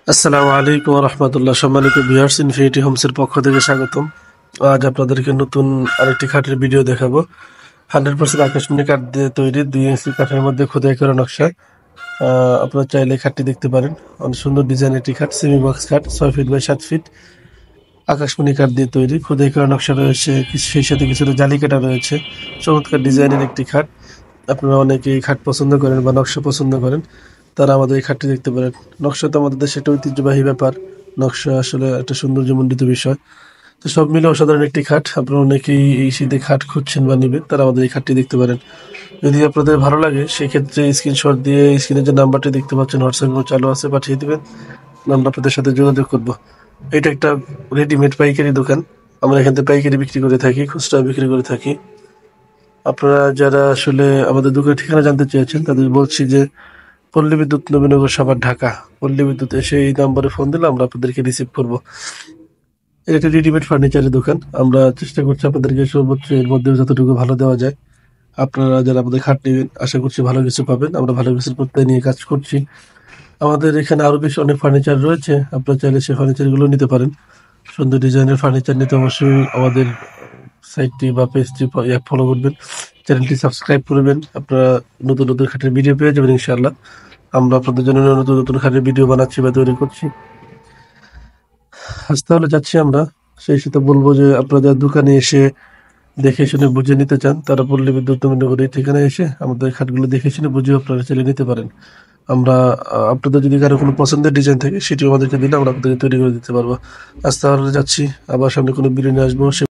আসসালামু আলাইকুম রহমতুল্লাহ। সম্মানিত ভিউয়ার্স, ইনফিনিটি হোমসের পক্ষ থেকে স্বাগতম। আজ আপনাদেরকে নতুন আরেকটি খাটের ভিডিও দেখাবো। 100% আকাশমণি কাঠ দিয়ে তৈরি 2 ইঞ্চি কাঠের মধ্যে খোদাই করা নকশা। আপনারা চাইলে এই খাটটি দেখতে পারেন। অনেক সুন্দর ডিজাইনের একটি খাট, সেমি বক্স খাট, 6 ফিট বাই 7 ফিট, আকাশমণি কাঠ দিয়ে তৈরি, খোদাই করা নকশা রয়েছে, সেই সাথে কিছুটা জালি কাটা রয়েছে। চমৎকার ডিজাইনের একটি খাট। আপনারা অনেকেই খাট পছন্দ করেন বা নকশা পছন্দ করেন, তারা আমাদের এই খাটটি দেখতে পারেন। নকশা তো আমাদের দেশে একটা ঐতিহ্যবাহী ব্যাপার। নকশা আসলে একটা সৌন্দর্যমণ্ডিত বিষয়। তো সব মিলে অসাধারণ একটি খাট। আপনারা অনেকেই এই শীতে খাট খুঁজছেন বা নিবেন, তারা আমাদের এই খাটটি দেখতে পারেন। যদি আপনাদের ভালো লাগে সেক্ষেত্রে স্ক্রিনশট দিয়ে স্ক্রিনে যে নাম্বারটি দেখতে পাচ্ছেন হোয়াটসঅ্যাপে চালু আছে, পাঠিয়ে দিবেন। আমরা আপনাদের সাথে যোগাযোগ করব। এটা একটা রেডিমেড পাইকারি দোকান। আমরা এখান থেকে পাইকারি বিক্রি করে থাকি, খুচরা বিক্রি করে থাকি। আপনারা যারা আসলে আমাদের দোকানের ঠিকানা জানতে চেয়েছেন তাদের বলছি যে পল্লী বিদ্যুৎ, নবীনগর, সাভার, ঢাকা। পল্লী বিদ্যুৎ এসে এই নম্বরে ফোন দিলে আমরা আপনাদেরকে রিসিভ করব। এটা একটা রেডিমেড ফার্নিচারের দোকান। আমরা চেষ্টা করছি আপনাদেরকে সর্বোচ্চ এর মধ্যে যতটুকু ভালো দেওয়া যায়। আপনারা যারা আমাদের খাট নেবেন আশা করছি ভালো কিছু পাবেন। আমরা ভালো কিছুর প্রত্যয় নিয়ে কাজ করছি। আমাদের এখানে আরো বেশ অনেক ফার্নিচার রয়েছে, আপনারা চাইলে সেই ফার্নিচারগুলো নিতে পারেন। সুন্দর ডিজাইনের ফার্নিচার নিতে অবশ্যই আমাদের সাইটটি বা পেজটি ফলো করবেন, চ্যানেলটি সাবস্ক্রাইব করবেন। আপনারা নতুন নতুন খাটের ভিডিও পেয়ে যাবেন ইনশাআল্লাহ। আমরা আপনাদের জন্য নতুন নতুন খাটের ভিডিও বানাচ্ছি বা তৈরি করছি। আজ তাহলে যাচ্ছি আমরা। সেই সাথে বলবো যে আপনারা দোকানে এসে দেখে শুনে বুঝে নিতে চান, তারা পল্লী বিদ্যুৎ নগর এই ঠিকানায় এসে আমাদের খাটগুলো দেখে শুনে বুঝে আপনারা চাইলে নিতে পারেন। আমরা আপনাদের যদি কারো কোনো পছন্দের ডিজাইন থাকে সেটিও আমাদেরকে দিলে আমরা আপনাদেরকে তৈরি করে দিতে পারবো। আজ তাহলে যাচ্ছি, আবার সামনে কোনো ভিডিও নিয়ে আসবো। সে